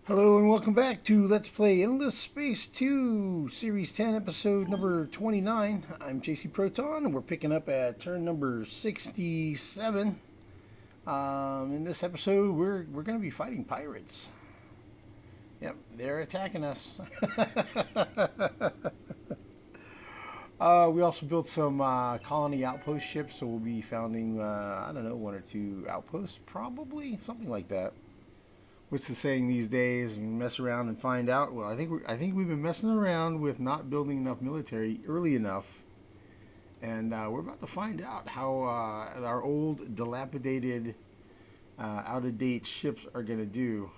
Hello and welcome back to Let's Play Endless Space 2, Series 10, Episode number 29. I'm JC Proton, and we're picking up at turn number 67. In this episode, we're going to be fighting pirates. Yep, they're attacking us. We also built some colony outpost ships, so we'll be founding, I don't know, one or two outposts, probably, something like that. What's the saying these days? You mess around and find out. Well, I think we've been messing around with not building enough military early enough, and we're about to find out how our old, dilapidated, out-of-date ships are going to do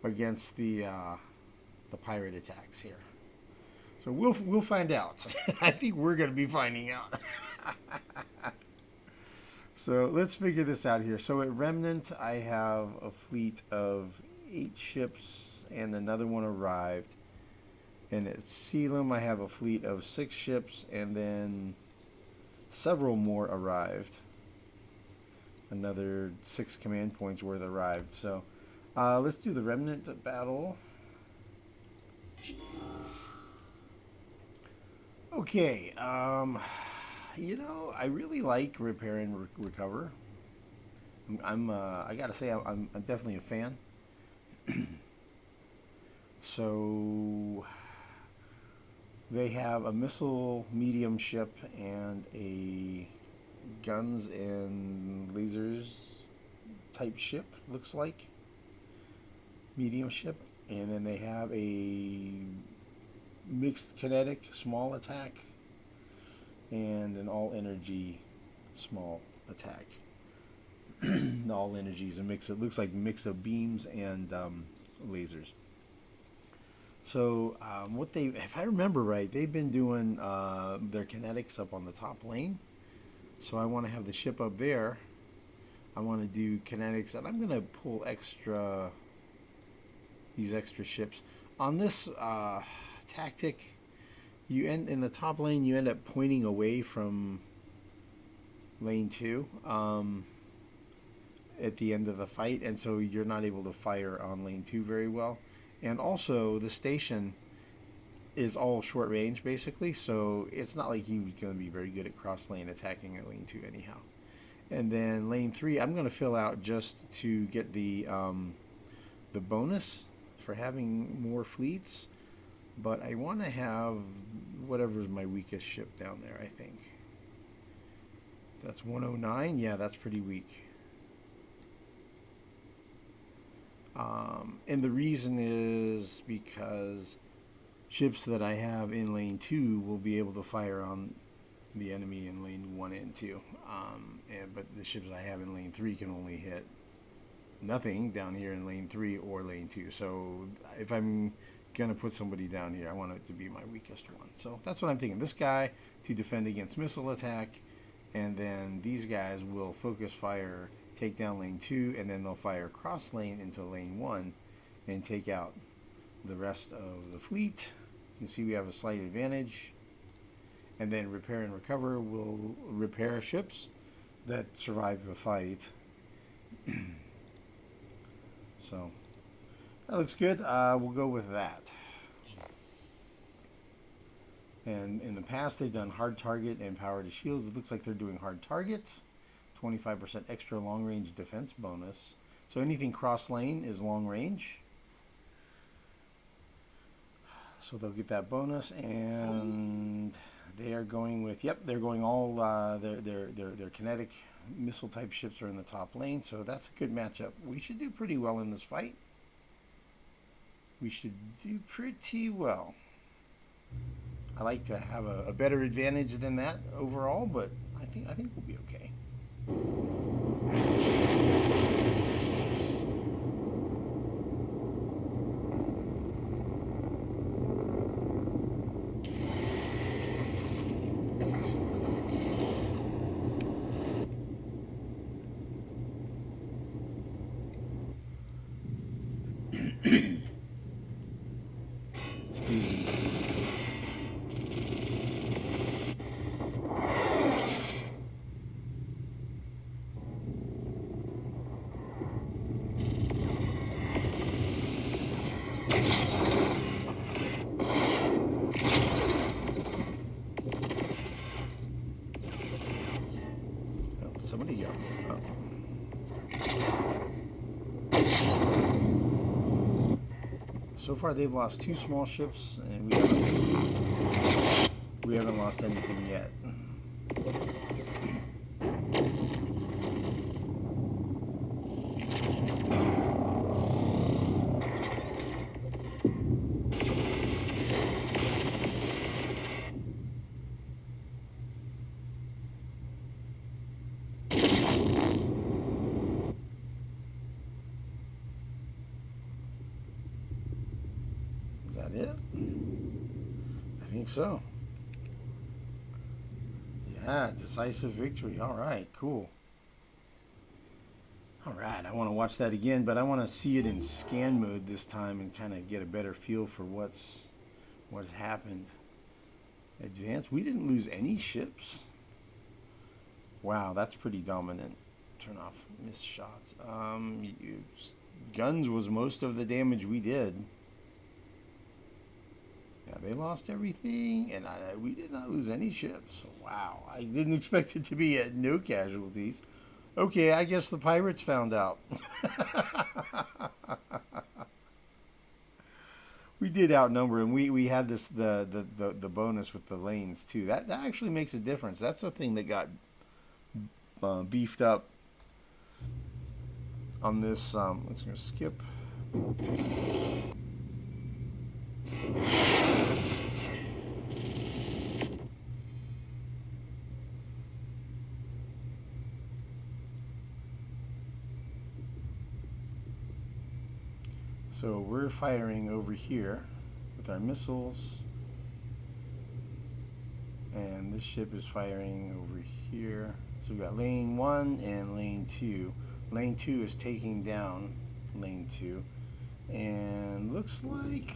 against the pirate attacks here. So we'll find out. I think we're going to be finding out. So let's figure this out here. So at Remnant, I have a fleet of 8 ships, and another one arrived. And at Sealam, I have a fleet of 6 ships, and then several more arrived. Another 6 command points worth arrived. So let's do the Remnant battle. Okay, you know, I really like repair and recover. I gotta say, I'm definitely a fan. So they have a missile medium ship and a guns and lasers type ship, looks like. Medium ship. And then they have a mixed kinetic small attack and an all energy small attack. All energy is a mix. It looks like a mix of beams and lasers. So if I remember right, they've been doing their kinetics up on the top lane. So I want to have the ship up there. I want to do kinetics, and I'm going to pull these extra ships on this tactic. You end in the top lane. You end up pointing away from lane 2 at the end of the fight, and so you're not able to fire on lane 2 very well. And also, the station is all short range basically, so it's not like you're going to be very good at cross lane attacking at lane 2 anyhow. And then lane 3, I'm going to fill out just to get the bonus for having more fleets. But I want to have whatever is my weakest ship down there, I think. That's 109. Yeah, that's pretty weak. And the reason is because ships that I have in lane 2 will be able to fire on the enemy in lane 1 and 2. But the ships I have in lane 3 can only hit nothing down here in lane 3 or lane 2. So if I'm going to put somebody down here, I want it to be my weakest one. So that's what I'm thinking. This guy to defend against missile attack, and then these guys will focus fire, take down lane 2, and then they'll fire cross lane into lane 1 and take out the rest of the fleet. You can see we have a slight advantage. And then repair and recover will repair ships that survive the fight. So that looks good. We'll go with that. And in the past, they've done hard target and power to shields. It looks like they're doing hard target. 25% extra long range defense bonus. So anything cross lane is long range. So they'll get that bonus, and they are going with, yep, they're going all their kinetic missile type ships are in the top lane. So that's a good matchup. We should do pretty well in this fight. We should do pretty well. I like to have a better advantage than that overall, but I think we'll be okay. somebody got blown up. So far, they've lost 2 small ships, and we haven't lost anything yet. Is that it? I think so. Yeah, decisive victory. All right, cool. All right, I want to watch that again, but I want to see it in scan mode this time and kind of get a better feel for what's happened. Advanced. We didn't lose any ships. Wow, that's pretty dominant. Turn off missed shots. Guns was most of the damage we did. Yeah, they lost everything, and we did not lose any ships. Wow, I didn't expect it to be at no casualties. Okay, I guess the pirates found out. We did outnumber, and we had this the bonus with the lanes too. That actually makes a difference. That's the thing that got beefed up on this. Let's go skip. So we're firing over here with our missiles, and this ship is firing over here. So we've got lane 1 and lane 2. Lane 2 is taking down lane 2, and looks like,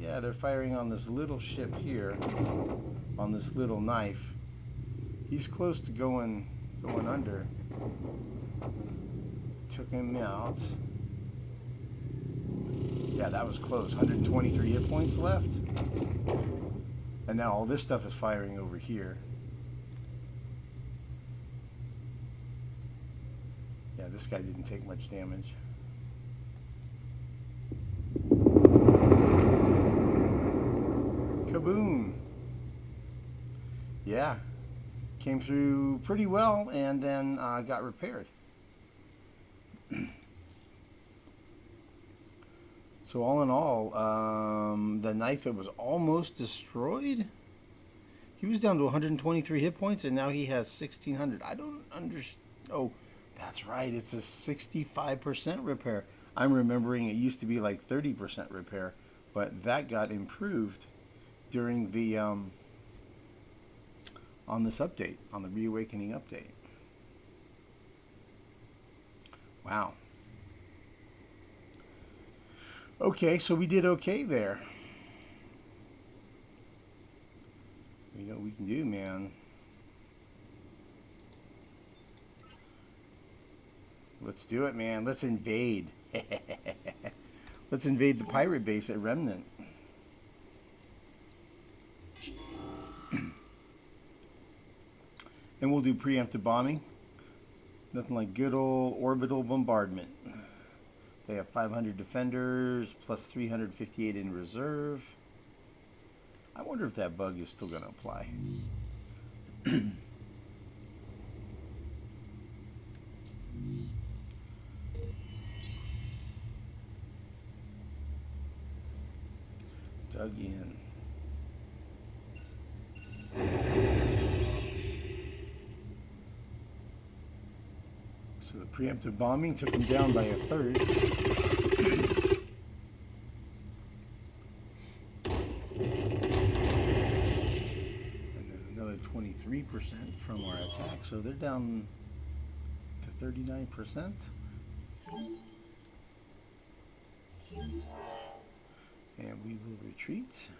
yeah, they're firing on this little ship here, on this little knife. He's close to going under. Took him out. Yeah, that was close. 123 hit points left. And now all this stuff is firing over here. Yeah, this guy didn't take much damage. Kaboom! Yeah, came through pretty well and then got repaired. So all in all, the knife that was almost destroyed, he was down to 123 hit points, and now he has 1,600. I don't understand. Oh, that's right. It's a 65% repair. I'm remembering it used to be like 30% repair, but that got improved during the on this update, on the Reawakening update. Wow. Okay, so we did okay there. You know what we can do, man. Let's do it, man. Let's invade. Let's invade the pirate base at Remnant. And we'll do preemptive bombing. Nothing like good old orbital bombardment. They have 500 defenders, plus 358 in reserve. I wonder if that bug is still going to apply. Dug in. So the preemptive bombing took them down by 1/3. And then another 23% from our attack. So they're down to 39%. And we will retreat.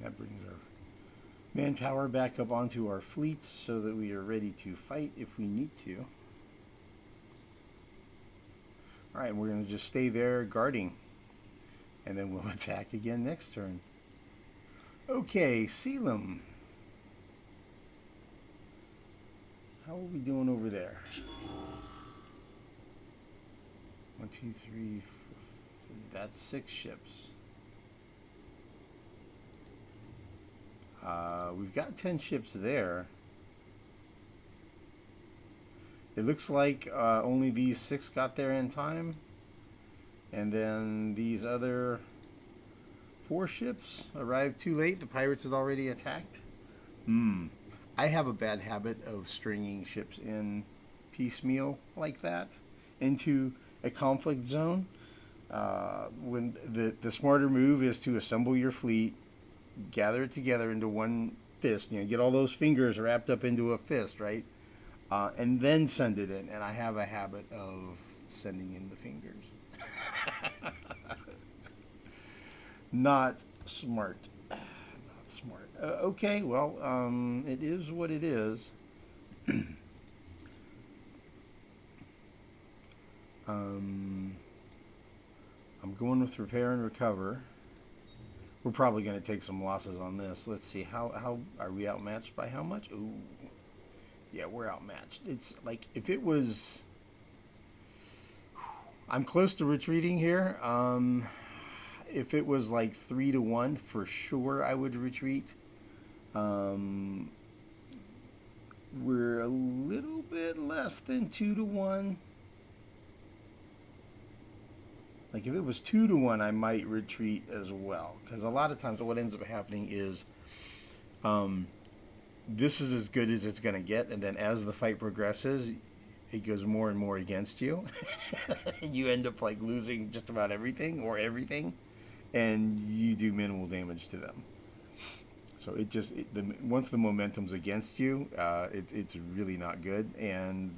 That brings our manpower back up onto our fleets so that we are ready to fight if we need to. Alright, we're going to just stay there guarding, and then we'll attack again next turn. Okay, Selim. How are we doing over there? 1, 2, 3, 4, that's 6 ships. We've got 10 ships there. It looks like only these 6 got there in time. And then these other 4 ships arrived too late. The pirates had already attacked. I have a bad habit of stringing ships in piecemeal like that into a conflict zone. When the smarter move is to assemble your fleet, gather it together into one fist, get all those fingers wrapped up into a fist, right? And then send it in. And I have a habit of sending in the fingers. Not smart. Not smart. Okay, well, it is what it is. I'm going with repair and recover. We're probably going to take some losses on this. Let's see, how are we outmatched by how much? Ooh, yeah, we're outmatched. It's like if it was, I'm close to retreating here. If it was like 3-1, for sure I would retreat. We're a little bit less than 2-1. Like if it was 2-1, I might retreat as well. Because a lot of times what ends up happening is this is as good as it's going to get. And then as the fight progresses, it goes more and more against you. You end up like losing just about everything or everything. And you do minimal damage to them. So once the momentum's against you, it's really not good. And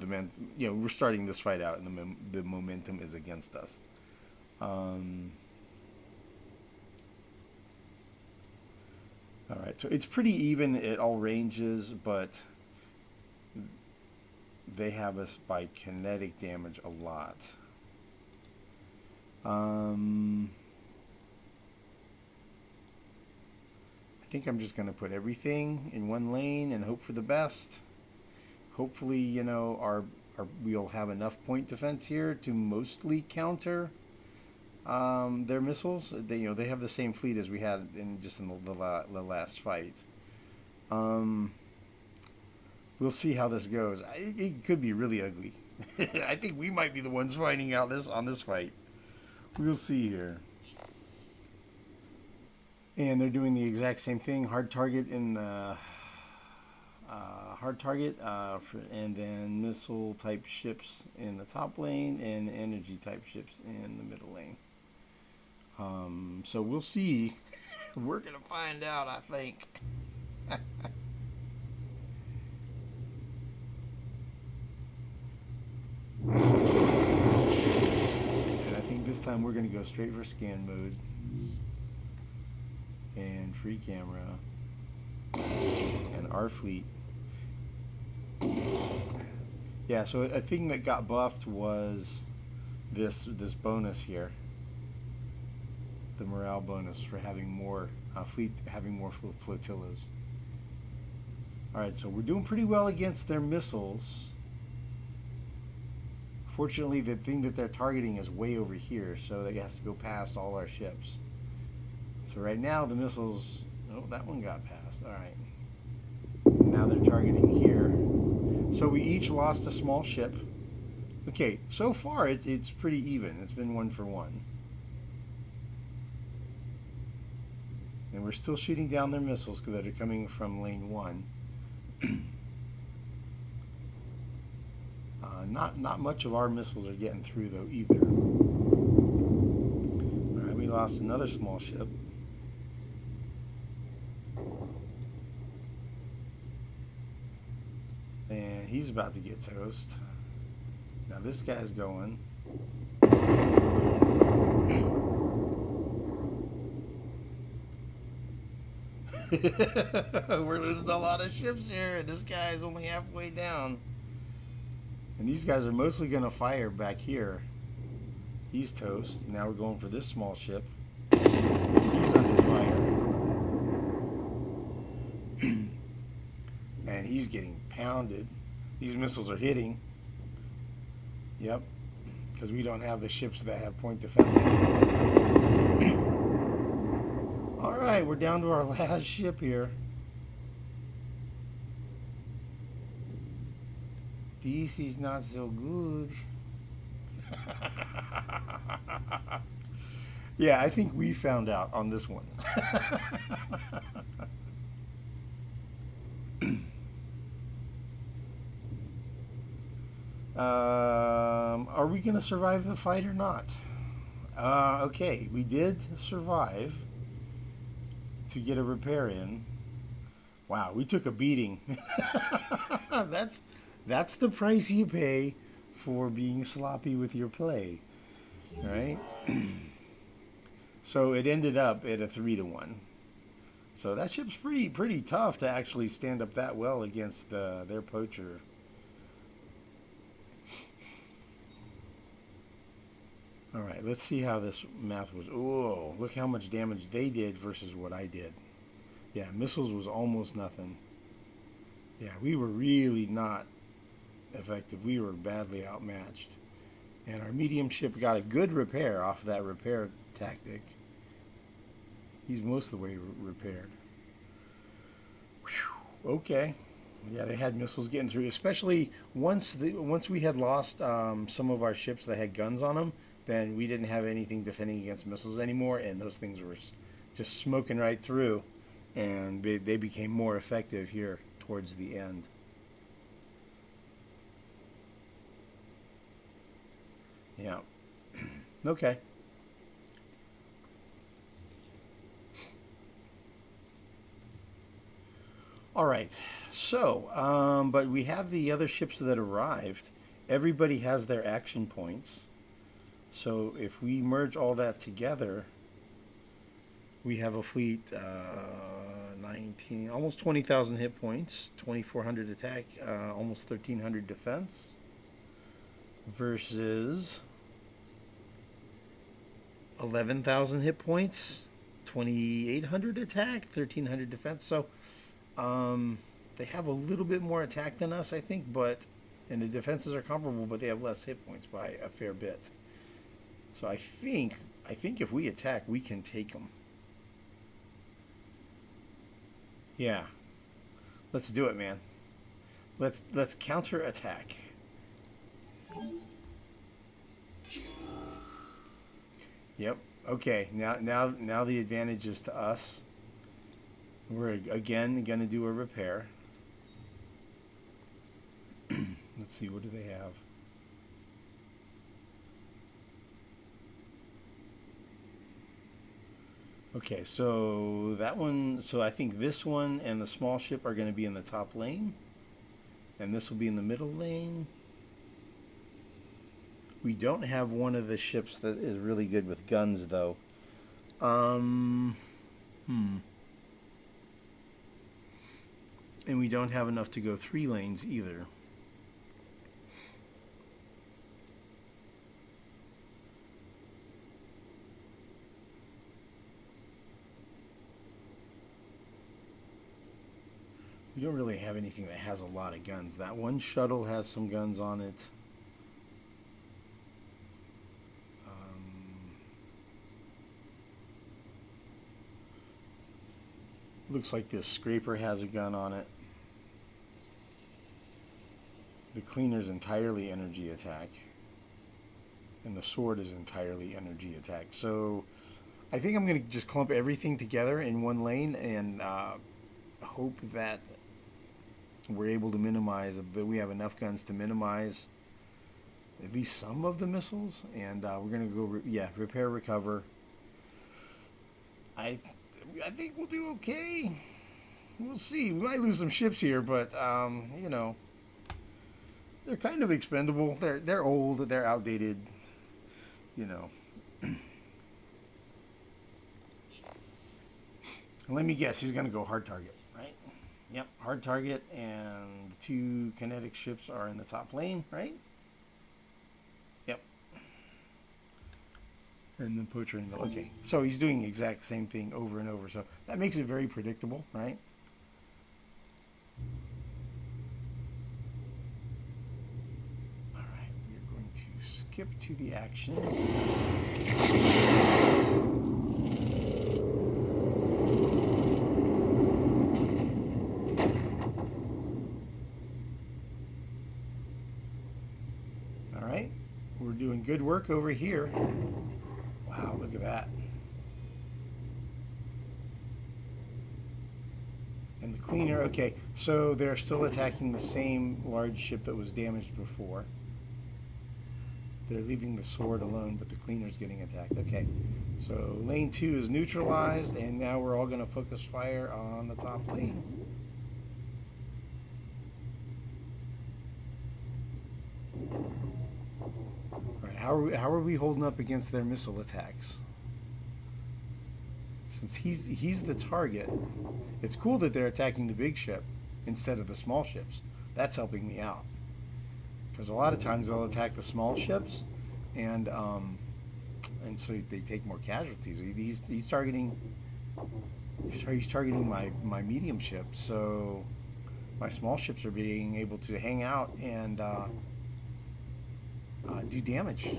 we're starting this fight out, and the momentum is against us. All right, so it's pretty even at all ranges, but they have us by kinetic damage a lot. I think I'm just going to put everything in one lane and hope for the best. Hopefully, we'll have enough point defense here to mostly counter their missiles. They have the same fleet as we had in the last fight. We'll see how this goes. It could be really ugly. I think we might be the ones finding out on this fight. We'll see here. And they're doing the exact same thing. Hard target in the and then missile type ships in the top lane and energy type ships in the middle lane. So we'll see. We're gonna find out, I think. And I think this time we're gonna go straight for scan mode. And free camera and our fleet. Yeah, so a thing that got buffed was this bonus here, the morale bonus for having more flotillas. All right, so we're doing pretty well against their missiles. Fortunately, the thing that they're targeting is way over here, so they has to go past all our ships. So right now the missiles, that one got past. All right. Now they're targeting here. So we each lost a small ship. Okay, so far it's pretty even. It's been 1 for 1. And we're still shooting down their missiles because they're coming from lane 1. Not much of our missiles are getting through though either. All right, we lost another small ship. And he's about to get toast. Now this guy's going. We're losing a lot of ships here, and this guy's only halfway down. And these guys are mostly going to fire back here. He's toast. Now we're going for this small ship. He's under fire. he's getting pounded. These missiles are hitting. Yep. Because we don't have the ships that have point defense anymore. Alright, we're down to our last ship here. This is not so good. Yeah, I think we found out on this one. Are we going to survive the fight or not? Okay, we did survive to get a repair in. Wow, we took a beating. That's the price you pay for being sloppy with your play, right? So it ended up at a 3-1. So that ship's pretty tough to actually stand up that well against their poacher. All right, let's see how this math was. Oh, look how much damage they did versus what I did. Yeah, missiles was almost nothing. Yeah, we were really not effective. We were badly outmatched. And our medium ship got a good repair off of that repair tactic. He's most of the way repaired. Whew, okay. Yeah, they had missiles getting through, especially once we had lost some of our ships that had guns on them. Then we didn't have anything defending against missiles anymore, and those things were just smoking right through, and they became more effective here towards the end. Yeah. Okay. All right. So, but we have the other ships that arrived. Everybody has their action points. So if we merge all that together, we have a fleet 19, almost 20,000 hit points, 2,400 attack, almost 1,300 defense, versus 11,000 hit points, 2,800 attack, 1,300 defense. So they have a little bit more attack than us, I think, and the defenses are comparable, but they have less hit points by a fair bit. So I think if we attack, we can take them. Yeah. Let's do it, man. Let's counter attack. Yep. Okay. Now the advantage is to us. We're again going to do a repair. Let's see, what do they have? Okay, so that one, so I think this one and the small ship are going to be in the top lane, and this will be in the middle lane. We don't have one of the ships that is really good with guns, though. And we don't have enough to go 3 lanes either. We don't really have anything that has a lot of guns. That one shuttle has some guns on it. Looks like this scraper has a gun on it. The cleaner's entirely energy attack. And the sword is entirely energy attack. So I think I'm going to just clump everything together in one lane and hope that we're able to minimize, that we have enough guns to minimize at least some of the missiles. And we're going to go, repair, recover. I think we'll do okay. We'll see. We might lose some ships here, but you know, they're kind of expendable. They're old. They're outdated. You know. Let me guess. He's going to go hard target, right? Yep, hard target, and the 2 kinetic ships are in the top lane, right? Yep. And then poacher in the middle. Okay, so he's doing the exact same thing over and over. So that makes it very predictable, right? skip to the action. All right, we're doing good work over here. Wow, look at that. And the cleaner, okay, so they're still attacking the same large ship that was damaged before. They're leaving the sword alone, but the cleaner's getting attacked. Okay, so lane 2 is neutralized, and now we're all going to focus fire on the top lane. All right, how are we holding up against their missile attacks? Since he's the target, it's cool that they're attacking the big ship instead of the small ships. That's helping me out. Because a lot of times they'll attack the small ships, and so they take more casualties. He's targeting my medium ship, so my small ships are being able to hang out and do damage.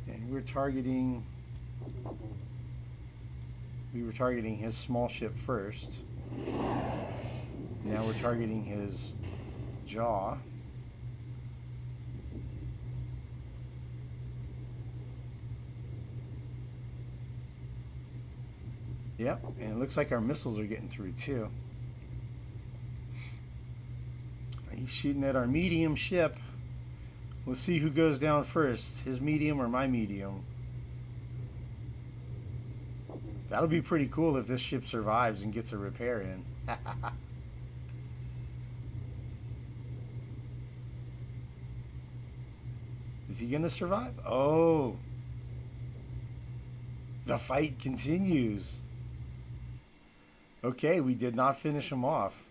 And we were targeting his small ship first. Now we're targeting his jaw. Yep, and it looks like our missiles are getting through too. He's shooting at our medium ship. Let's see who goes down first, his medium or my medium. That'll be pretty cool if this ship survives and gets a repair in. Is he going to survive? Oh. The fight continues. Okay, we did not finish him off.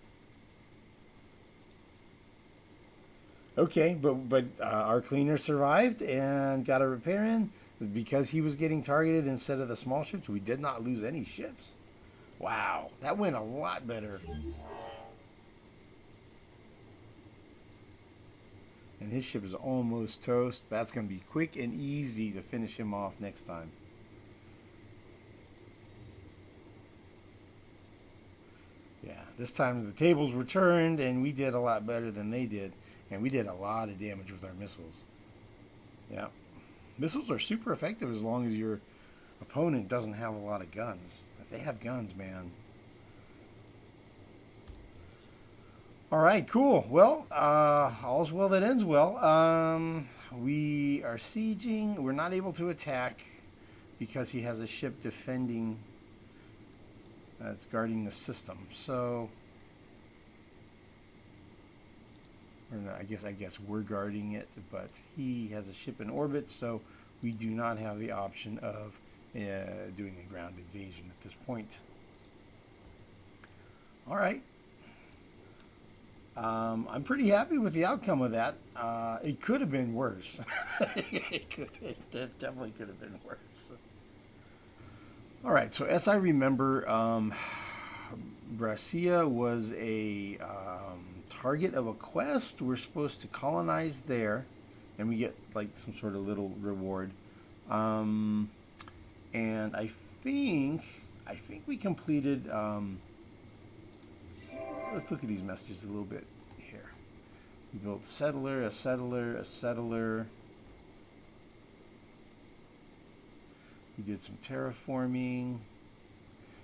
Okay, but our cleaner survived and got a repair in because he was getting targeted instead of the small ships. We did not lose any ships. Wow, that went a lot better. And his ship is almost toast. That's going to be quick and easy to finish him off next time. Yeah, this time the tables were turned and we did a lot better than they did. And we did a lot of damage with our missiles. Yeah. Missiles are super effective as long as your opponent doesn't have a lot of guns. If they have guns, man. All right, cool. Well, all's well that ends well. We are sieging. We're not able to attack because he has a ship defending that's guarding the system. So... Or no, I guess we're guarding it, but he has a ship in orbit, so we do not have the option of doing a ground invasion at this point. All right. I'm pretty happy with the outcome of that. It could have been worse. It definitely could have been worse. All right, so as I remember, Bracia was a... target of a quest. We're supposed to colonize there, and we get like some sort of little reward. And I think we completed. Let's look at these messages a little bit here. We built settler, a settler, a settler. We did some terraforming.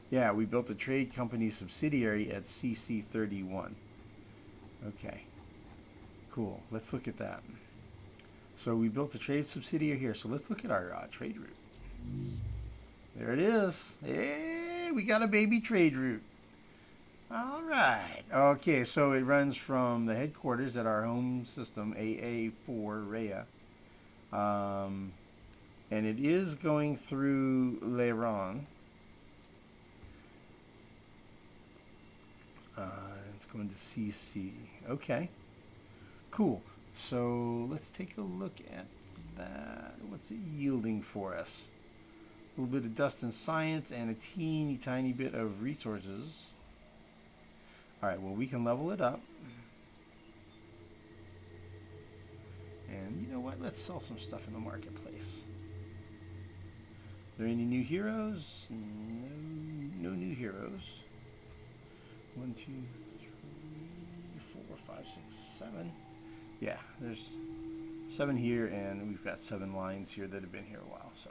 Yeah, we built a trade company subsidiary at CC31. Okay, cool. Let's look at that. So we built a trade subsidiary here. So let's look at our trade route. There it is. Hey, we got a baby trade route. All right. Okay, so it runs from the headquarters at our home system, AA4 Rhea. And it is going through Leiron. It's going to CC. Okay, cool. So let's take a look at that. What's it yielding for us? A little bit of dust and science and a teeny tiny bit of resources. All right, well, we can level it up. And And you know what? Let's sell some stuff in the marketplace. Are there any new heroes? No, no new heroes. 1, 2, 3, 4, 5, 6, 7. Yeah, there's 7 here, and we've got 7 lines here that have been here a while. So,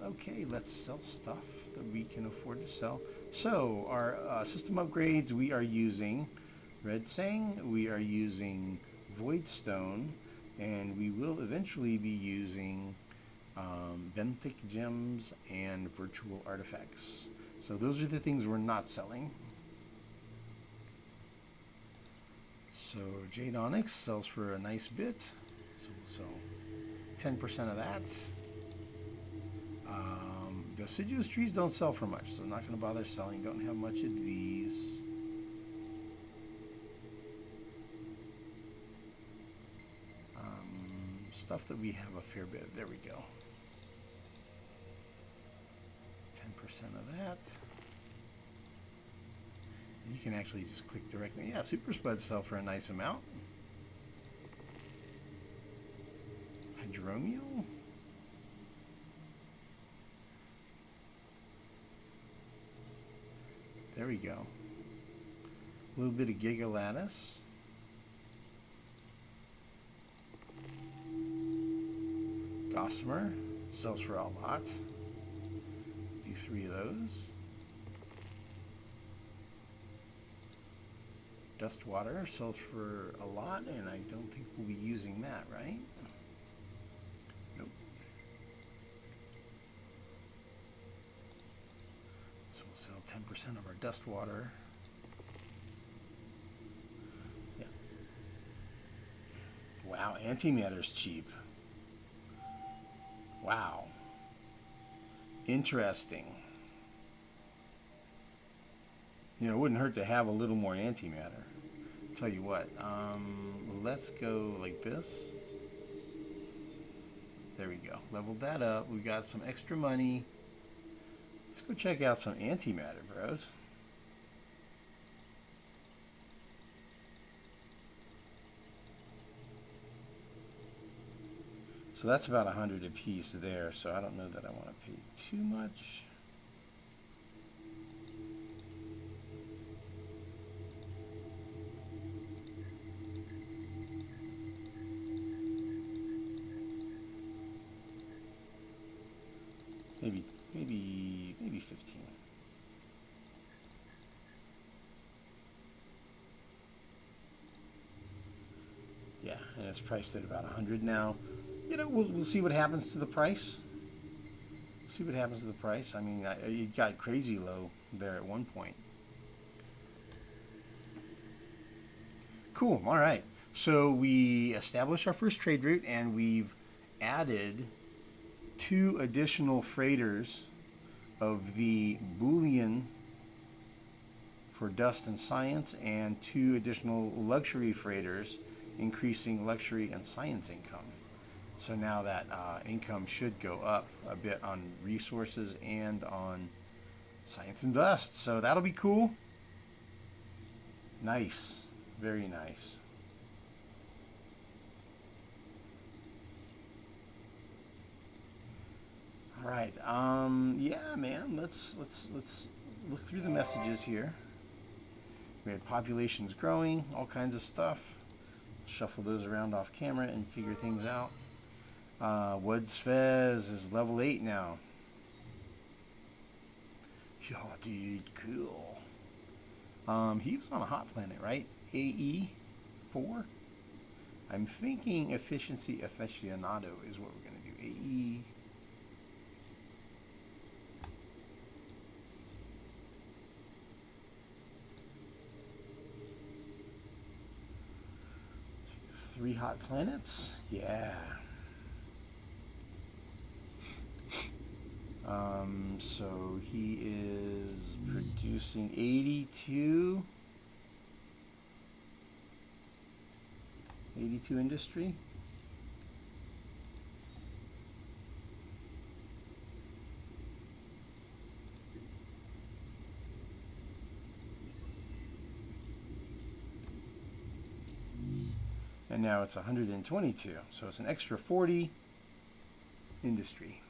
okay, let's sell stuff that we can afford to sell. So, our system upgrades, we are using Red Sang, we are using Voidstone, and we will eventually be using benthic gems and virtual artifacts. So those are the things we're not selling. So Jade Onyx sells for a nice bit. So we'll sell 10% of that. Deciduous trees don't sell for much, so I'm not going to bother selling. Don't have much of these. Stuff that we have a fair bit of. There we go. 10% of that. You can actually just click directly. Yeah, Super Spuds sell for a nice amount. Hydromio. There we go. A little bit of Gigalattice. Gossamer sells for a lot. Do 3 of those. Dustwater sells for a lot, and I don't think we'll be using that, right? Nope. So we'll sell 10% of our Dustwater. Yeah. Wow, antimatter's cheap. Wow. Interesting. You know, it wouldn't hurt to have a little more antimatter. Tell you what, let's go like this. There we go. Leveled that up. We got some extra money. Let's go check out some antimatter, bros. So that's about 100 a piece there, so I don't know that I want to pay too much. Maybe 15. Yeah, and it's priced at about 100 now. You know, we'll see what happens to the price. See what happens to the price. I mean, it got crazy low there at one point. Cool. All right. So we established our first trade route, and we've added 2 additional freighters of the Boolean for dust and science, and 2 additional luxury freighters, increasing luxury and science income. So now that income should go up a bit on resources and on science and dust. So that'll be cool. Nice. Very nice. All right. Yeah, man. Let's look through the messages here. We had populations growing, all kinds of stuff. Shuffle those around off camera and figure things out. Woods Fez is level 8 now. Yo, dude, cool. He was on a hot planet, right? AE4? I'm thinking Efficiency Aficionado is what we're going to do. AE. Three hot planets? Yeah. So he is producing 82 industry. And now it's 122. So it's an extra 40 industry.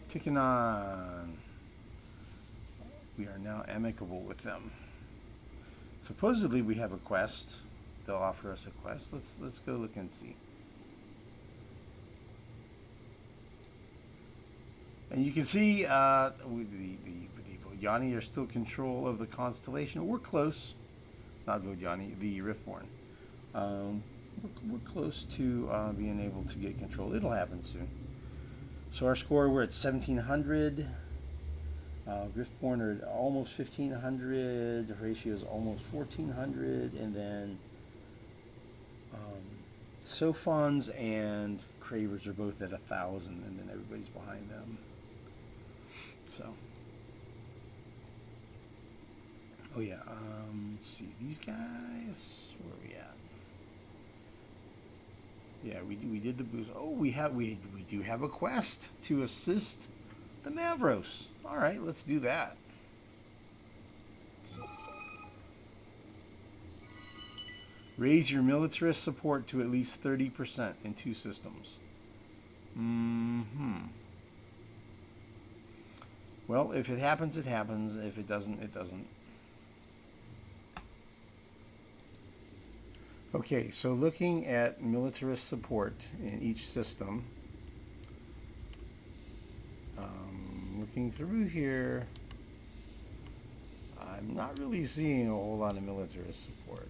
Ticking on. We are now amicable with them. Supposedly we have a quest. They'll offer us a quest. Let's go look and see. And you can see the Vodyani are still in control of the constellation. We're close. Not Vodyani, the Riftborn. We're close to being able to get control. It'll happen soon. So our score, we're at 1,700. Riftborn are at almost 1,500. The ratio is almost 1,400. And then Sophons and Cravers are both at 1,000. And then everybody's behind them. So, oh yeah, let's see, these guys, where are we at? Yeah, we did the boost. Oh, we do have a quest to assist the Mavros. All right, let's do that. Raise your militarist support to at least 30% in 2 systems. Well, if it happens, it happens. If it doesn't, it doesn't. Okay, so looking at militarist support in each system, looking through here, I'm not really seeing a whole lot of militarist support.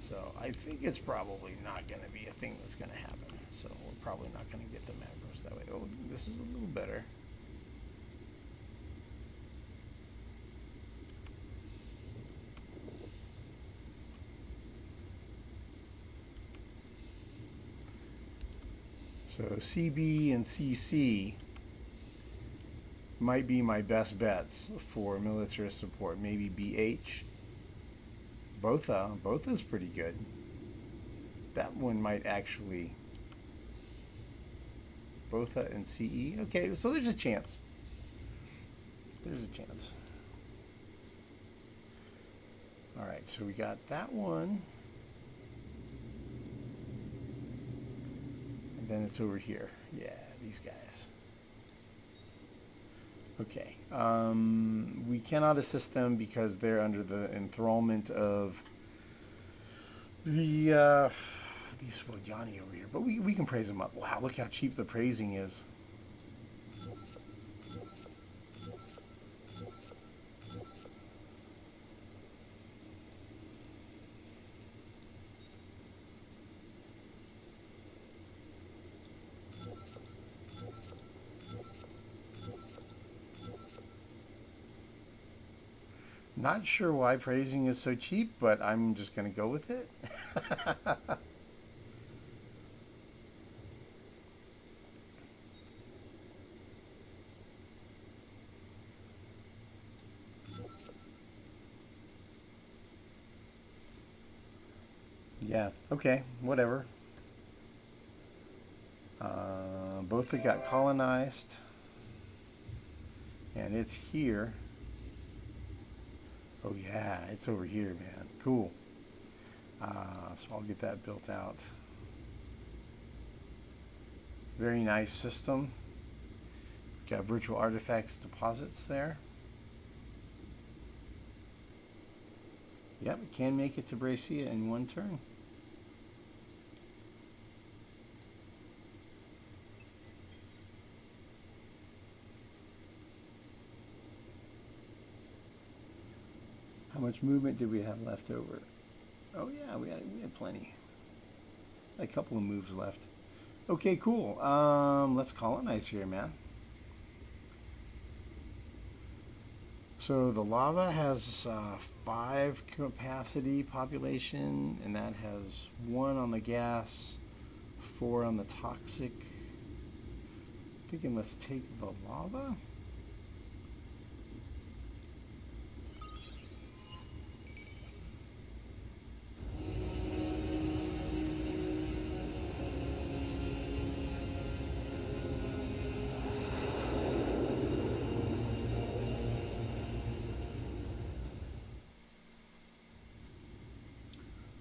So I think it's probably not going to be a thing that's going to happen. So we're probably not going to get the macros that way. Oh, this is a little better. So CB and CC might be my best bets for militarist support. Maybe BH. Both is pretty good. That one might actually. Botha and CE. Okay, so there's a chance. There's a chance. All right, so we got that one. And then it's over here. Yeah, these guys. Okay. We cannot assist them because they're under the enthrallment of the these Vodyani over here. But we can praise them up. Wow, look how cheap the praising is. Not sure why praising is so cheap, but I'm just going to go with it. Yeah, okay, whatever. Both have got colonized, and it's here. Oh yeah, it's over here, man. Cool. So I'll get that built out. Very nice system. Got virtual artifacts deposits there. Yep, it can make it to Brescia in one turn. How much movement did we have left over? Oh yeah, we had plenty. A couple of moves left. Okay, cool. Let's colonize here, man. So the lava has 5 capacity population, and that has 1 on the gas, 4 on the toxic. Thinking let's take the lava.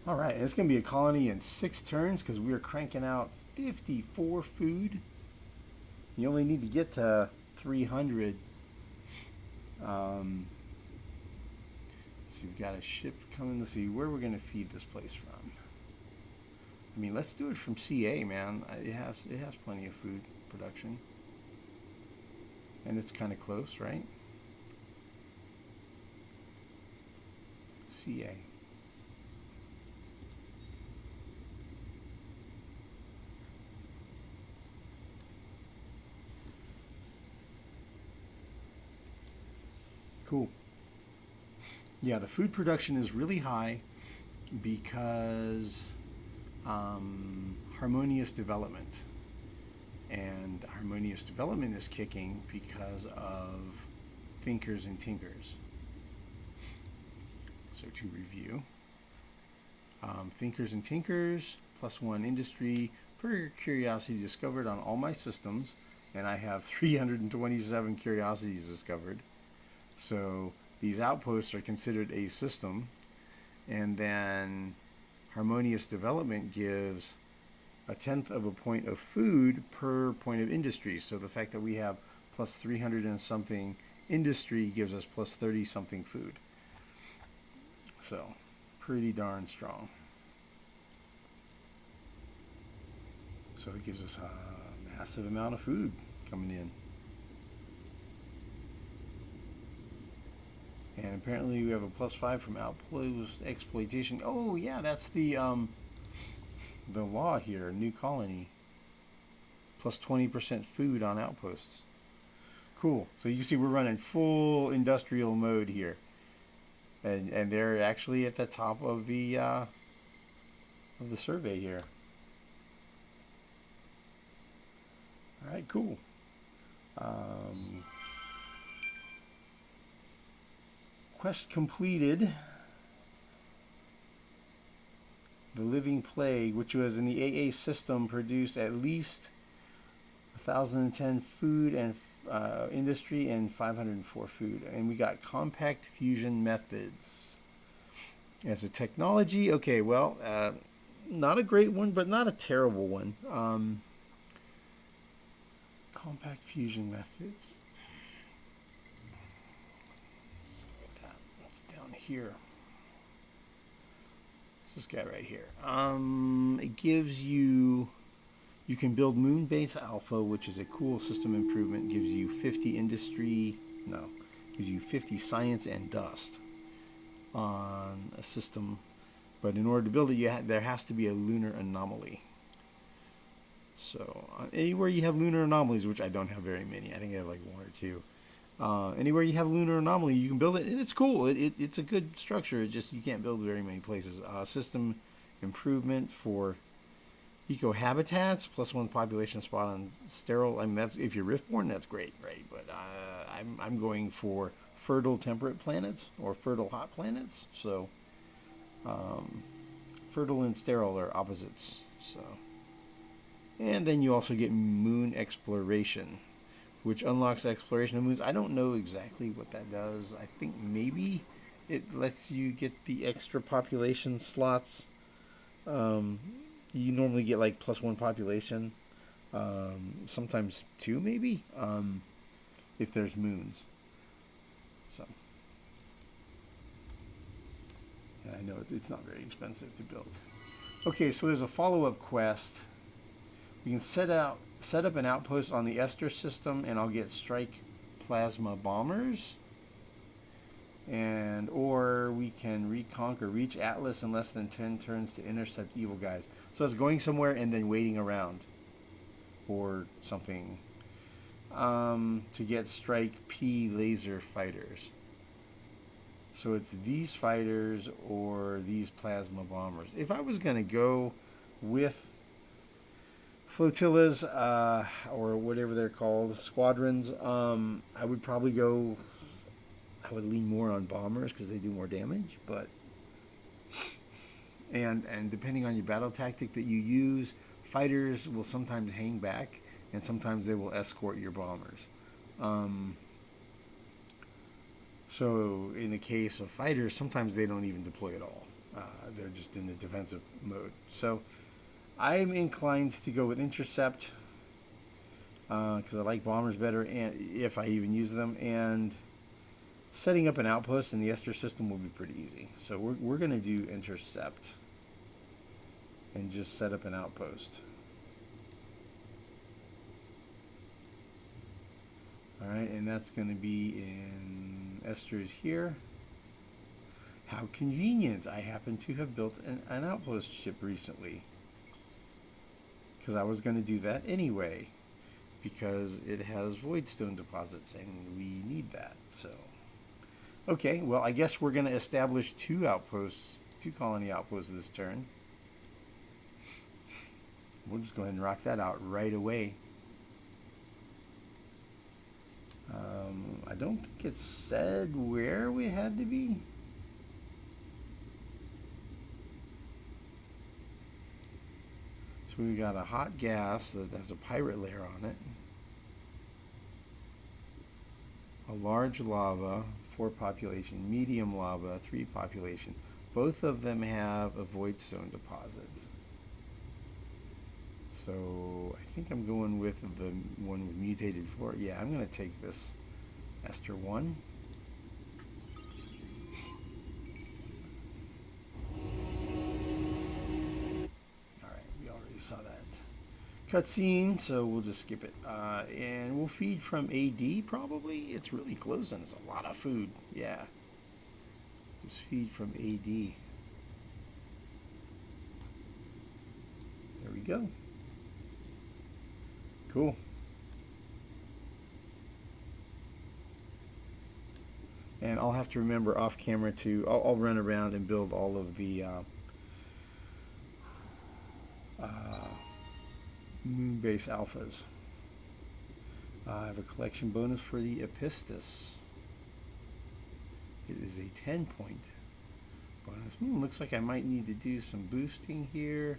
All right, and it's going to be a colony in 6 turns because we are cranking out 54 food. You only need to get to 300. So we've got a ship coming. Let's see where we're going to feed this place from. I mean, let's do it from CA, man. It has plenty of food production, and it's kind of close, right? CA. Cool. Yeah, the food production is really high because harmonious development. And harmonious development is kicking because of thinkers and tinkers. So to review, thinkers and tinkers, +1 industry, per curiosity discovered on all my systems, and I have 327 curiosities discovered. So these outposts are considered a system, and then harmonious development gives 1/10 of a point of food per point of industry. So the fact that we have +300 and something industry gives us +30 something food. So pretty darn strong. So it gives us a massive amount of food coming in. And apparently we have a +5 from outpost exploitation. Oh yeah, that's the law here, new colony. +20% food on outposts. Cool. So you see we're running full industrial mode here. And they're actually at the top of the survey here. All right, cool. Quest completed. The Living Plague, which was in the AA system, produced at least 1,010 food and industry and 504 food. And we got compact fusion methods as a technology. Okay, well, not a great one, but not a terrible one. Compact fusion methods. What's down here? This guy right here. It gives you can build moon base alpha, which is a cool system improvement. Gives you 50 industry, no, gives you 50 science and dust on a system. But in order to build it, there has to be a lunar anomaly. So anywhere you have lunar anomalies, which I don't have very many, I think I have like 1 or 2. Anywhere you have lunar anomaly, you can build it, and it's cool. It's a good structure. It's just you can't build very many places. System improvement for eco habitats, +1 population spot on sterile. I mean, that's if you're riftborn, that's great, right? But I'm going for fertile temperate planets or fertile hot planets. So fertile and sterile are opposites. So, and then you also get moon exploration, which unlocks exploration of moons. I don't know exactly what that does. I think maybe it lets you get the extra population slots. You normally get like +1 population, sometimes 2 maybe, if there's moons. So, yeah, I know it's not very expensive to build. Okay, so there's a follow-up quest. We can set up an outpost on the Esther system, and I'll get strike plasma bombers. Or we can reach Atlas in less than 10 turns to intercept evil guys. So it's going somewhere and then waiting around or something to get strike P laser fighters. So it's these fighters or these plasma bombers. If I was going to go with flotillas or whatever they're called, squadrons, I would probably go. I would lean more on bombers because they do more damage, but and depending on your battle tactic that you use, fighters will sometimes hang back and sometimes they will escort your bombers. So in the case of fighters, sometimes they don't even deploy at all. They're just in the defensive mode. So I'm inclined to go with intercept because I like bombers better, and if I even use them. And setting up an outpost in the S10 system will be pretty easy. So we're going to do intercept and just set up an outpost. All right, and that's going to be in S10's here. How convenient. I happen to have built an outpost ship recently because I was going to do that anyway because it has voidstone deposits and we need that. So, okay, well, I guess we're going to establish 2 outposts, 2 colony outposts this turn. We'll just go ahead and rock that out right away. I don't think it said where we had to be. So we got a hot gas that has a pirate layer on it. A large lava, 4 population. Medium lava, 3 population. Both of them have a voidstone deposit. So I think I'm going with the one with mutated floor. Yeah, I'm going to take this S10 1. Alright, we already saw that cutscene, so we'll just skip it. And we'll feed from AD probably. It's really close and it's a lot of food. Yeah. Just feed from AD. There we go. Cool. And I'll have to remember off camera to, I'll run around and build all of the moon base alphas. I have a collection bonus for the Epistus. It is a 10-point bonus. Looks like I might need to do some boosting here.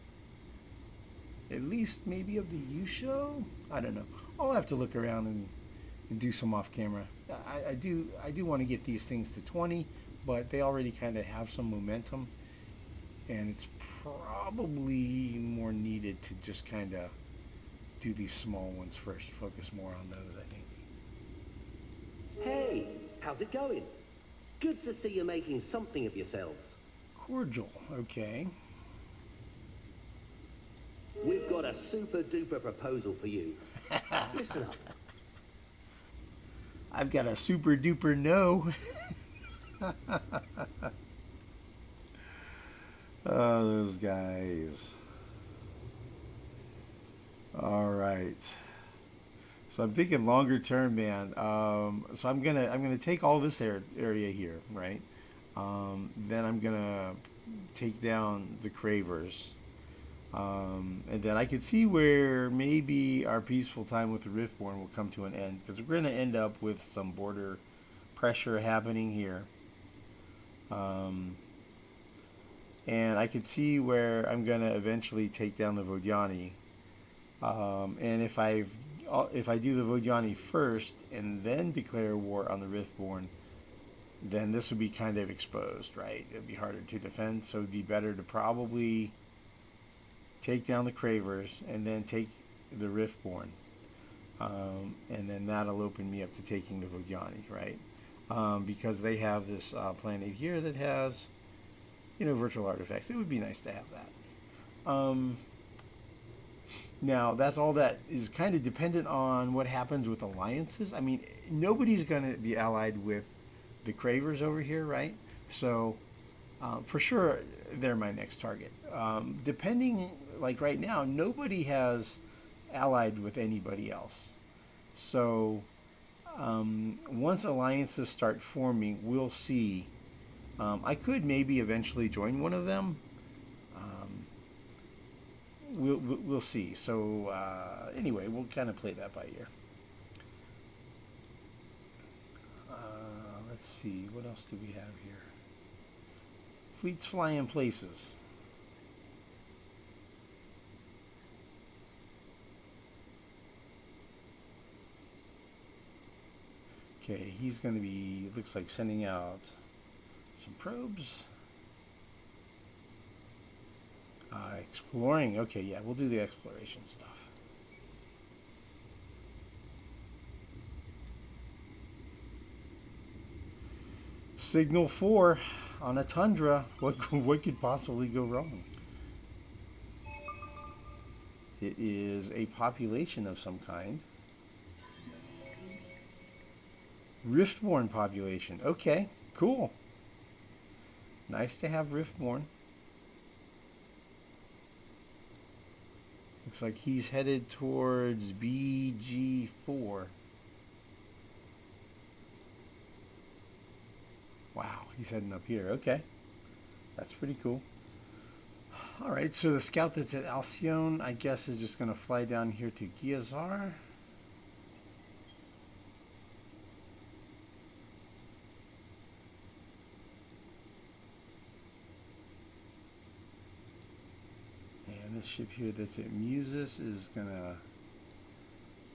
At least maybe of the U-show? I don't know. I'll have to look around and do some off camera. I do want to get these things to 20, but they already kind of have some momentum, and it's probably more needed to just kind of do these small ones first. Focus more on those, I think. Hey, how's it going? Good to see you making something of yourselves. Cordial, okay. We've got a super duper proposal for you. Listen up. I've got a super duper no. Oh, those guys. All right. So I'm thinking longer term, man. So I'm gonna take all this area here, right? Then I'm gonna take down the Cravers. And then I could see where maybe our peaceful time with the Riftborn will come to an end, because we're going to end up with some border pressure happening here. And I could see where I'm going to eventually take down the Vodiani. And if I do the Vodiani first and then declare war on the Riftborn, then this would be kind of exposed, right? It'd be harder to defend, so it'd be better to probably take down the Cravers and then take the Riftborn. And then that'll open me up to taking the Vodiani, right? Because they have this planet here that has, virtual artifacts. It would be nice to have that. Now, that's all that is kind of dependent on what happens with alliances. I mean, nobody's going to be allied with the Cravers over here, right? So, for sure, they're my next target. Depending, like right now, nobody has allied with anybody else. So, once alliances start forming, we'll see. I could maybe eventually join one of them. We'll see. So, anyway, we'll kind of play that by ear. Let's see, what else do we have here? Fleets flying places. Okay, he's going to be, looks like, sending out some probes. Exploring. Okay, yeah, we'll do the exploration stuff. Signal 4 on a tundra. What could possibly go wrong? It is a population of some kind. Riftborn population. Okay, cool. Nice to have Riftborn. Looks like he's headed towards BG4. Wow, he's heading up here. Okay, that's pretty cool. All right, so the scout that's at Alcyone, I guess, is just going to fly down here to Giazar. And this ship here that's at Musis is going to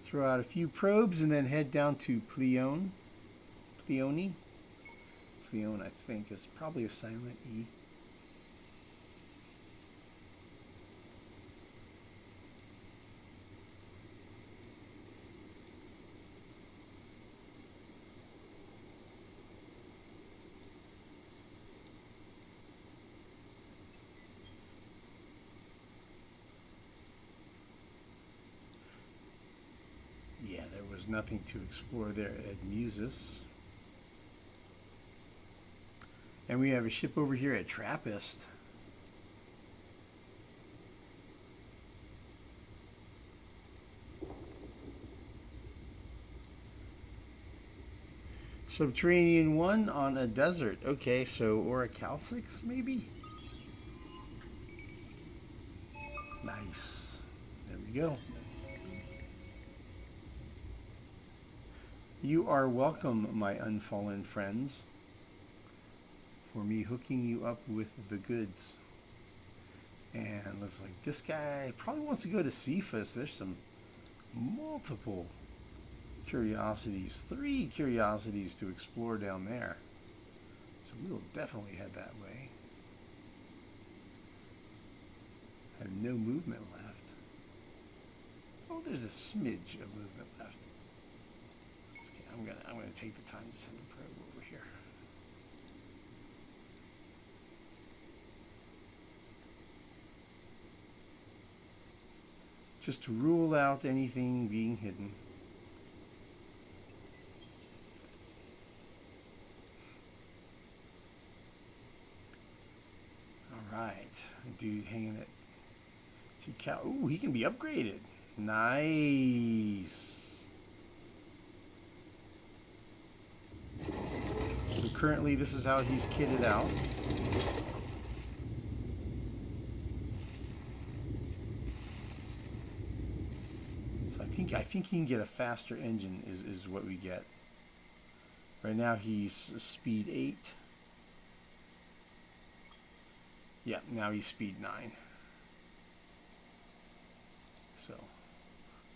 throw out a few probes and then head down to Pleione. Pleione, I think, is probably a silent E. Yeah, there was nothing to explore there at Musis. And we have a ship over here at Trappist. Subterranean 1 on a desert. Okay, so Orichalcix maybe? Nice. There we go. You are welcome, my unfallen friends, for me hooking you up with the goods. And looks like this guy probably wants to go to Cephas. There's some multiple curiosities, 3 curiosities to explore down there. So we will definitely head that way. I have no movement left. Oh, there's a smidge of movement left. I'm gonna take the time to send a probe over here. Just to rule out anything being hidden. All right, dude hanging at 2 cal. Ooh, he can be upgraded. Nice. So currently, this is how he's kitted out. So I think he can get a faster engine is what we get. Right now he's speed 8. Yeah, now he's speed 9. So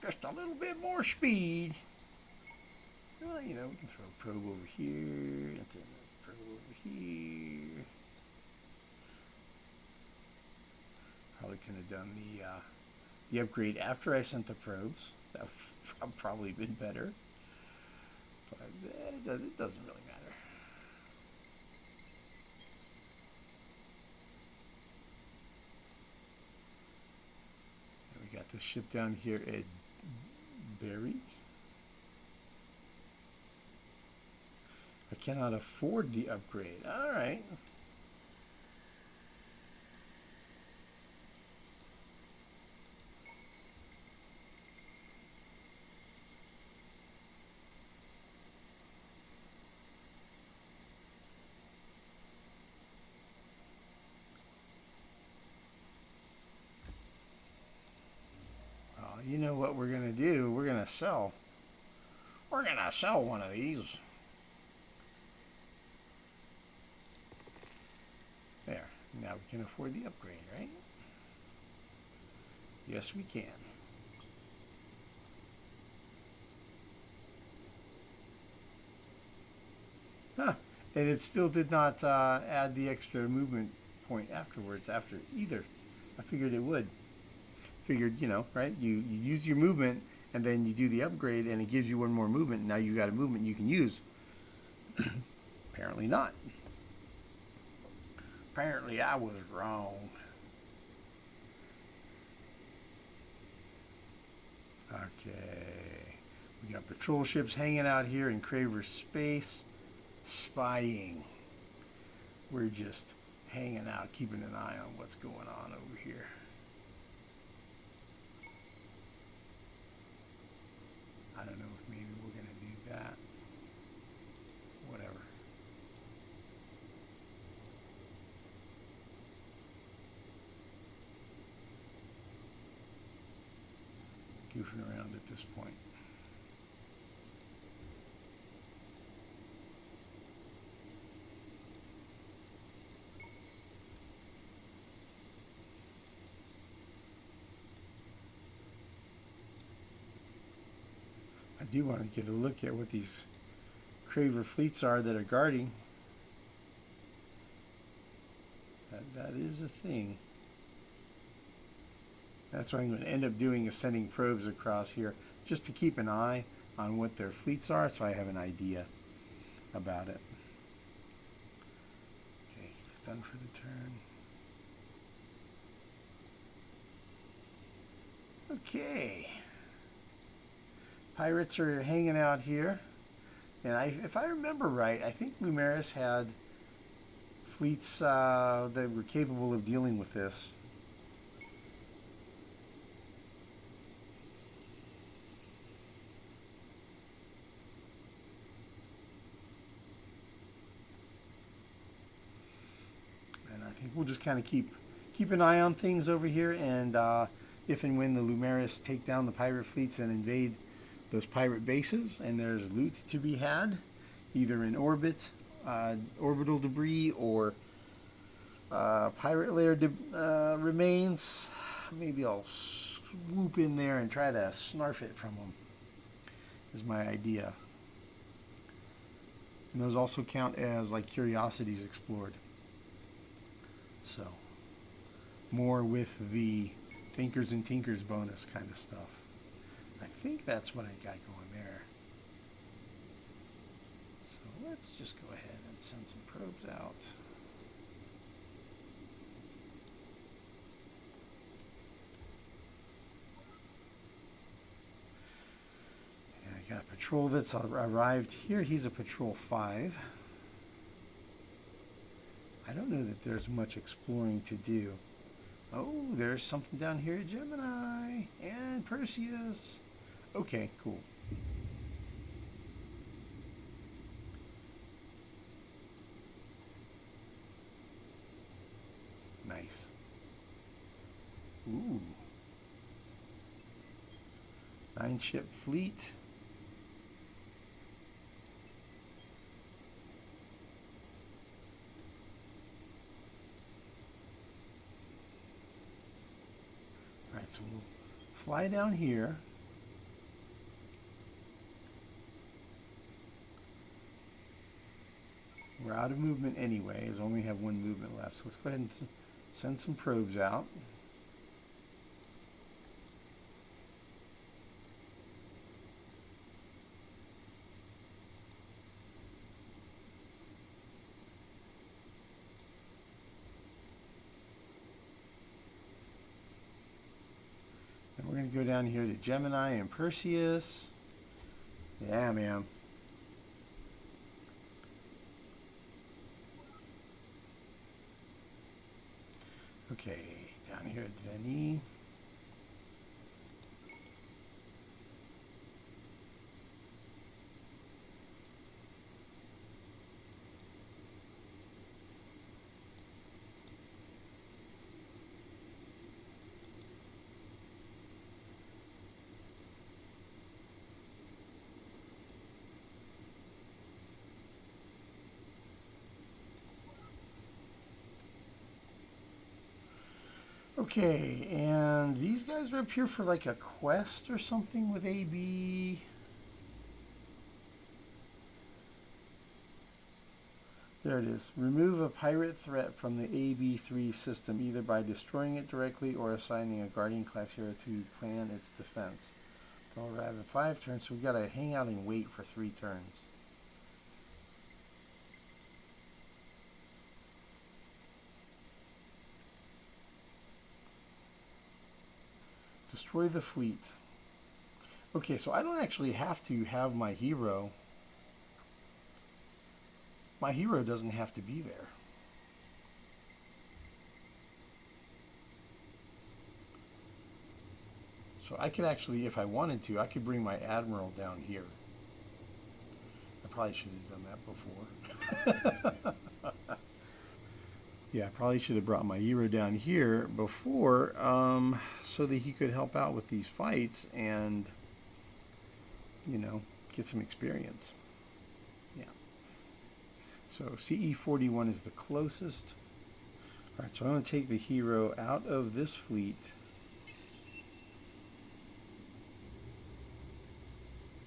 just a little bit more speed. Well, you know, we can throw a probe over here, and then a probe over here. Probably could have done the upgrade after I sent the probes. That would have probably been better. But it doesn't really matter. And we got this ship down here at Berry. I cannot afford the upgrade. All right. You know what we're going to do? We're going to sell. We're going to sell one of these. There. Now we can afford the upgrade, right? Yes, we can. Huh. And it still did not add the extra movement point afterwards after either. I figured it would. Figured, you know, right? You use your movement, and then you do the upgrade, and it gives you one more movement. Now you got a movement you can use. Apparently not. Apparently I was wrong. Okay. We got patrol ships hanging out here in Craver's space, spying. We're just hanging out, keeping an eye on what's going on over here. I don't know if maybe we're going to do that. Whatever. Goofing around at this point. I do want to get a look at what these Craver fleets are that are guarding. That is a thing. That's what I'm going to end up doing, is sending probes across here just to keep an eye on what their fleets are, so I have an idea about it. Okay, it's done for the turn. Okay. Pirates are hanging out here. And if I remember right, I think Lumeris had fleets that were capable of dealing with this. And I think we'll just kind of keep an eye on things over here, and if and when the Lumeris take down the pirate fleets and invade those pirate bases, and there's loot to be had, either in orbit, orbital debris, or pirate layer remains, maybe I'll swoop in there and try to snarf it from them, is my idea. And those also count as like curiosities explored. So, more with the Thinkers and Tinkers bonus kind of stuff. I think that's what I got going there. So let's just go ahead and send some probes out. And I got a patrol that's arrived here. He's a patrol 5. I don't know that there's much exploring to do. Oh, there's something down here at Gemini and Perseus. Okay, cool. Nice. Ooh. 9-ship fleet. Alright, so we'll fly down here. We're out of movement anyway, as we only have one movement left. So let's go ahead and send some probes out. And we're going to go down here to Gemini and Perseus. Yeah, man. Okay, down here at Veni. Okay, and these guys are up here for like a quest or something with AB. There it is. Remove a pirate threat from the AB3 system, either by destroying it directly or assigning a Guardian class hero to plan its defense. They'll arrive in 5 turns, so we've got to hang out and wait for 3 turns. Destroy the fleet. Okay, so I don't actually have to have my hero. My hero doesn't have to be there. So I could actually, if I wanted to, I could bring my admiral down here. I probably should have done that before. Yeah, I probably should have brought my hero down here before, so that he could help out with these fights and, you know, get some experience. Yeah. So CE41 is the closest. All right, so I'm going to take the hero out of this fleet.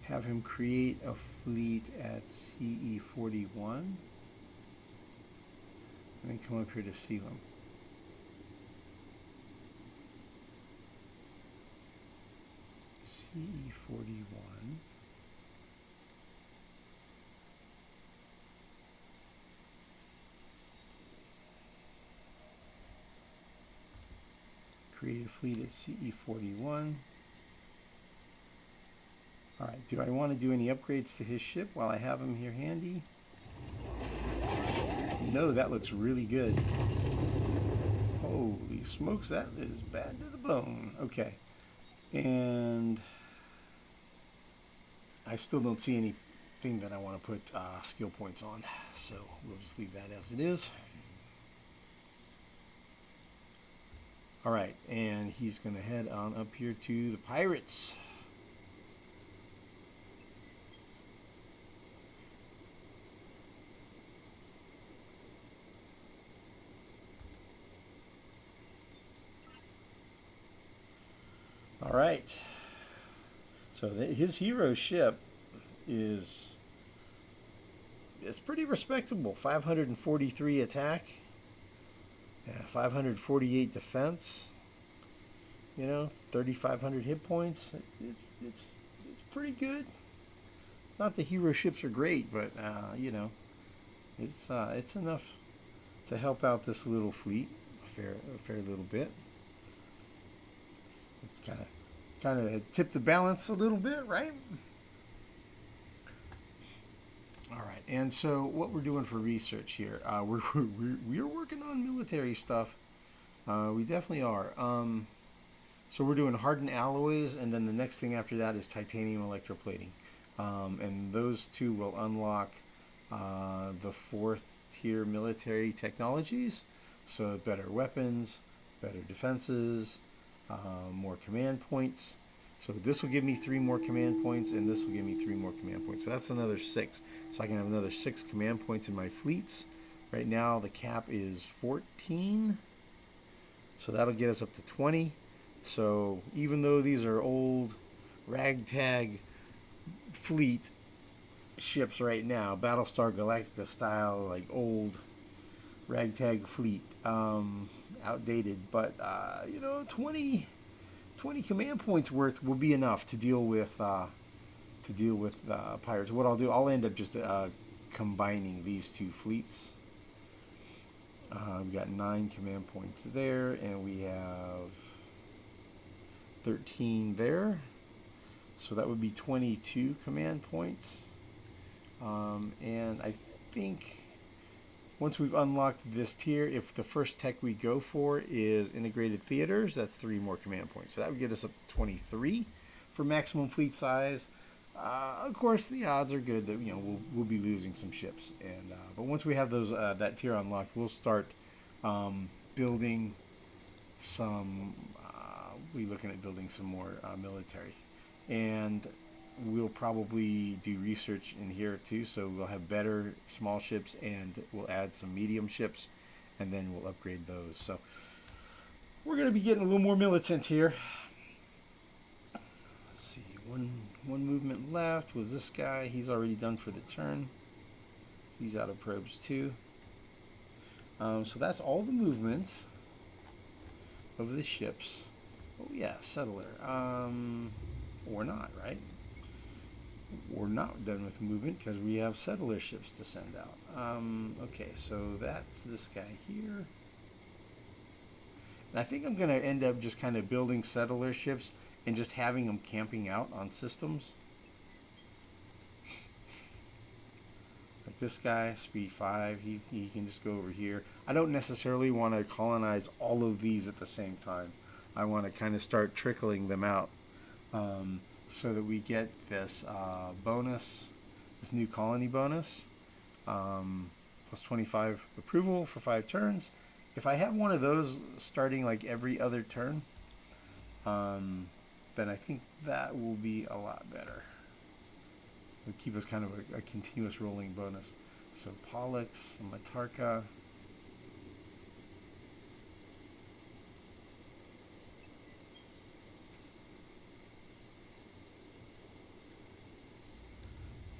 Have him create a fleet at CE41. And then come up here to seal them. CE41. Create a fleet at CE41. Alright, do I want to do any upgrades to his ship while I have him here handy? No, that looks really good. Holy smokes, that is bad to the bone. Okay. And I still don't see anything that I want to put skill points on. So we'll just leave that as it is. Alright, and he's going to head on up here to the pirates. All right. So his hero ship is pretty respectable. 543 attack, 548 defense. You know, 3,500 hit points. It's pretty good. Not the hero ships are great, but you know, it's enough to help out this little fleet a fair little bit. It's kind of tip the balance a little bit, right? All right, and so what we're doing for research here, we're working on military stuff. We definitely are. So we're doing hardened alloys, and then the next thing after that is titanium electroplating, and those two will unlock the 4th tier military technologies. So better weapons, better defenses. More command points. So this will give me 3 more command points, and this will give me 3 more command points. So that's another 6. So I can have another 6 command points in my fleets. Right now the cap is 14. So that'll get us up to 20. So even though these are old ragtag fleet ships right now, Battlestar Galactica style, like old ragtag fleet, outdated, but you know, 20 command points worth will be enough to deal with pirates. What I'll do, I'll end up just combining these 2 fleets. We've got 9 command points there, and we have 13 there, so that would be 22 command points. And I think once we've unlocked this tier, if the first tech we go for is integrated theaters, that's 3 more command points. So that would get us up to 23 for maximum fleet size. Of course, the odds are good that, you know, we'll be losing some ships. And but once we have those that tier unlocked, we'll start building some. We're looking at building some more military, and we'll probably do research in here too, so we'll have better small ships, and we'll add some medium ships, and then we'll upgrade those. So we're going to be getting a little more militant here. Let's see, one movement left was this guy. He's already done for the turn. He's out of probes too. So that's all the movement of the ships. Oh yeah, settler. Or not, right? We're not done with movement because we have settler ships to send out. Okay, so that's this guy here. And I think I'm going to end up just kind of building settler ships and just having them camping out on systems. Like this guy, speed 5, he can just go over here. I don't necessarily want to colonize all of these at the same time. I want to kind of start trickling them out so that we get this bonus, this new colony bonus, plus 25 approval for 5 turns. If I have one of those starting like every other turn, then I think that will be a lot better. It'll keep us kind of a continuous rolling bonus. So Pollux, Matarka.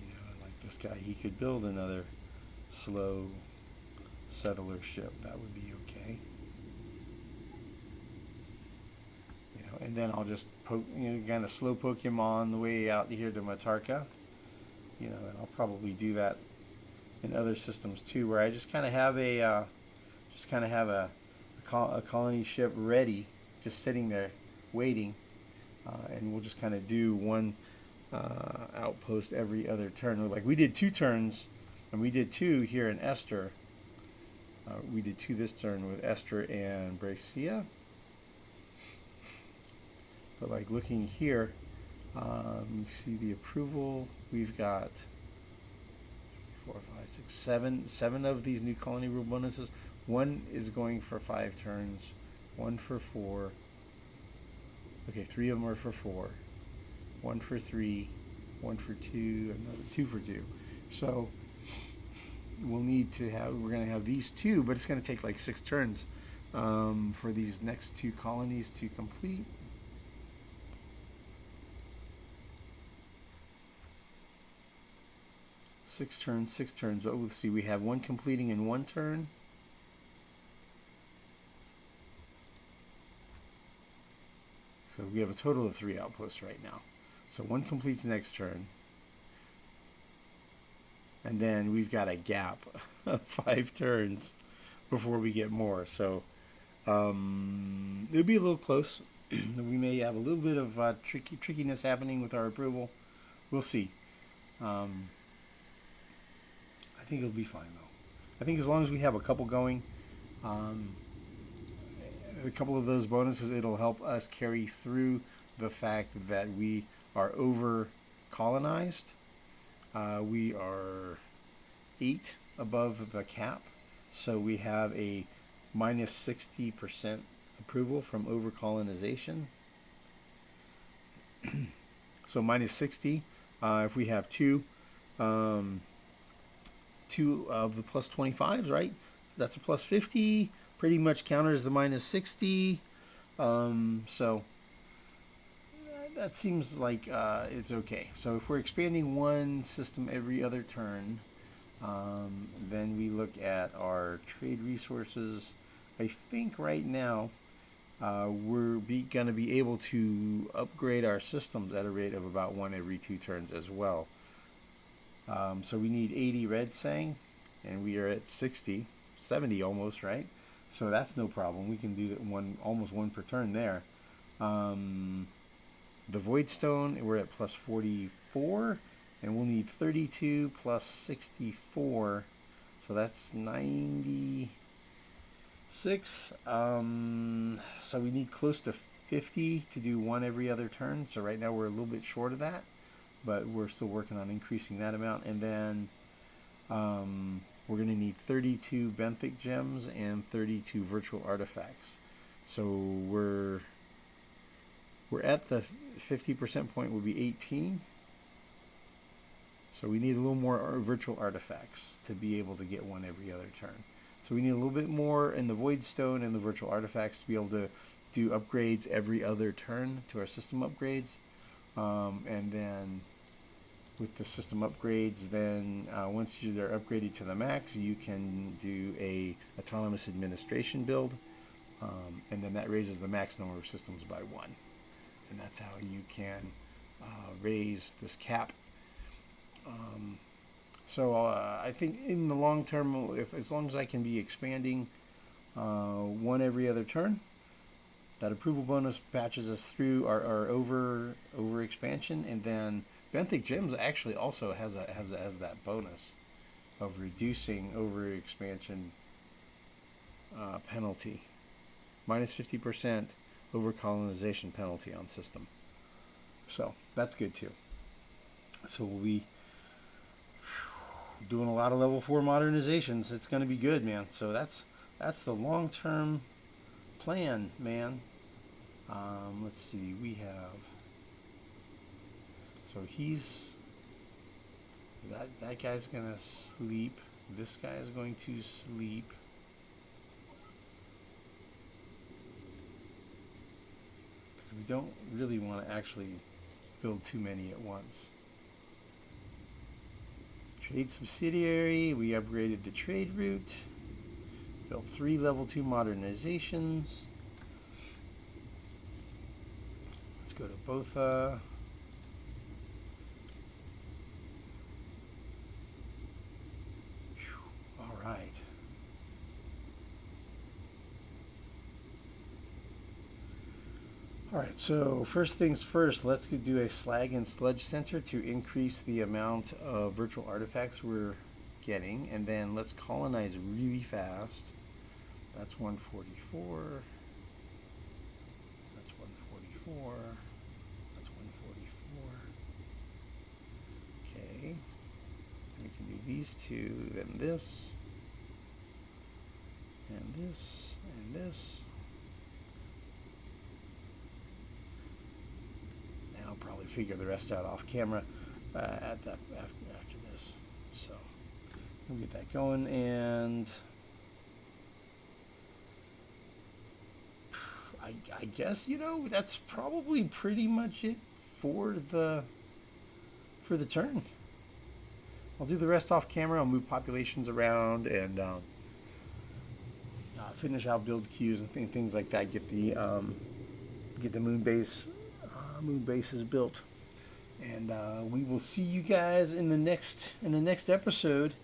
You know, like this guy, he could build another slow settler ship. That would be okay. You know, and then I'll just poke, you know, kind of slow poke him on the way out here to Matarka. You know, and I'll probably do that in other systems too, where I just kind of have a colony ship ready, just sitting there waiting, and we'll just kind of do one outpost every other turn. Like we did 2 turns, and we did 2 here in Esther. We did 2 this turn with Esther and Brescia. But like looking here, you see the approval. We've got 4, 5, 6, 7 of these new colony rule bonuses. 1 is going for 5 turns, 1 for 4. Okay, 3 of them are for 4. 1 for 3, 1 for 2, another 2 for 2. So we'll need to have, we're going to have these 2, but it's going to take like 6 turns for these next 2 colonies to complete. Six turns. But let's see, we have 1 completing in 1 turn. So we have a total of 3 outposts right now. So 1 completes next turn. And then we've got a gap of 5 turns before we get more. So it'll be a little close. We may have a little bit of trickiness happening with our approval. We'll see. I think it'll be fine though. I think as long as we have a couple going, a couple of those bonuses, it'll help us carry through the fact that we are over colonized. We are 8 above the cap, so we have a minus 60% approval from over colonization. So minus 60, if we have 2 of the plus 25s, right? That's a plus 50. Pretty much counters the minus 60. So that seems like it's okay. So if we're expanding 1 system every other turn, then we look at our trade resources. I think right now we're going to be able to upgrade our systems at a rate of about 1 every 2 turns as well. So we need 80 red sang, and we are at 60, 70 almost, right? So that's no problem. We can do that almost 1 per turn there. The void stone, we're at plus 44, and we'll need 32 plus 64, so that's 96. So we need close to 50 to do 1 every other turn. So right now we're a little bit short of that, but we're still working on increasing that amount. And then we're going to need 32 benthic gems and 32 virtual artifacts. So we're at the 50% point, will be 18. So we need a little more virtual artifacts to be able to get 1 every other turn. So we need a little bit more in the void stone and the virtual artifacts to be able to do upgrades every other turn to our system upgrades. And then with the system upgrades, then once they're upgraded to the max, you can do a autonomous administration build, and then that raises the max number of systems by 1, and that's how you can raise this cap. So I think in the long term, as long as I can be expanding 1 every other turn, that approval bonus patches us through our over expansion, and then Benthic Gems actually also has that bonus of reducing over expansion penalty, minus 50% over colonization penalty on system. So that's good too. So we'll be doing a lot of level 4 modernizations. It's going to be good, man. So that's the long-term plan, man. Let's see, we have, so that guy's gonna sleep, this guy is going to sleep, we don't really want to actually build too many at once. Trade subsidiary, we upgraded the trade route, built 3 level 2 modernizations. Let's go to Botha. All right. All right, so first things first, let's do a slag and sludge center to increase the amount of virtual artifacts we're getting, and then let's colonize really fast. That's 144. That's 144. That's 144. Okay. We can do these 2, then this, and this, and this. And I'll probably figure the rest out off camera after this. So we'll get that going, and I guess, you know, that's probably pretty much it for the turn. I'll do the rest off camera. I'll move populations around and finish out build queues and things like that. Get the moon bases built, and we will see you guys in the next episode.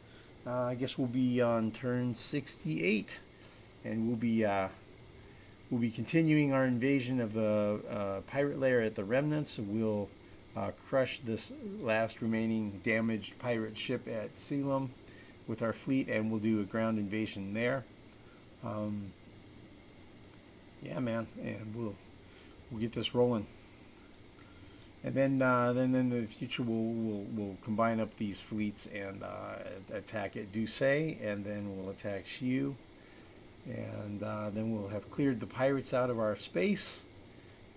I guess we'll be on turn 68, and we'll be continuing our invasion of the pirate lair at the remnants. We'll crush this last remaining damaged pirate ship at Selam with our fleet, and we'll do a ground invasion there. Yeah, man, and we'll get this rolling. And then in the future we'll combine up these fleets and attack at Duce, and then we'll attack Shiu, and then we'll have cleared the pirates out of our space,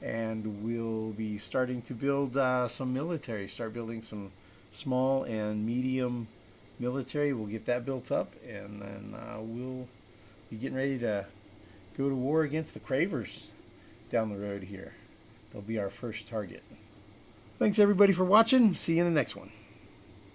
and we'll be starting to build some military. Start building some small and medium military. We'll get that built up, and then we'll be getting ready to go to war against the Cravers down the road here. They'll be our first target. Thanks everybody for watching. See you in the next one.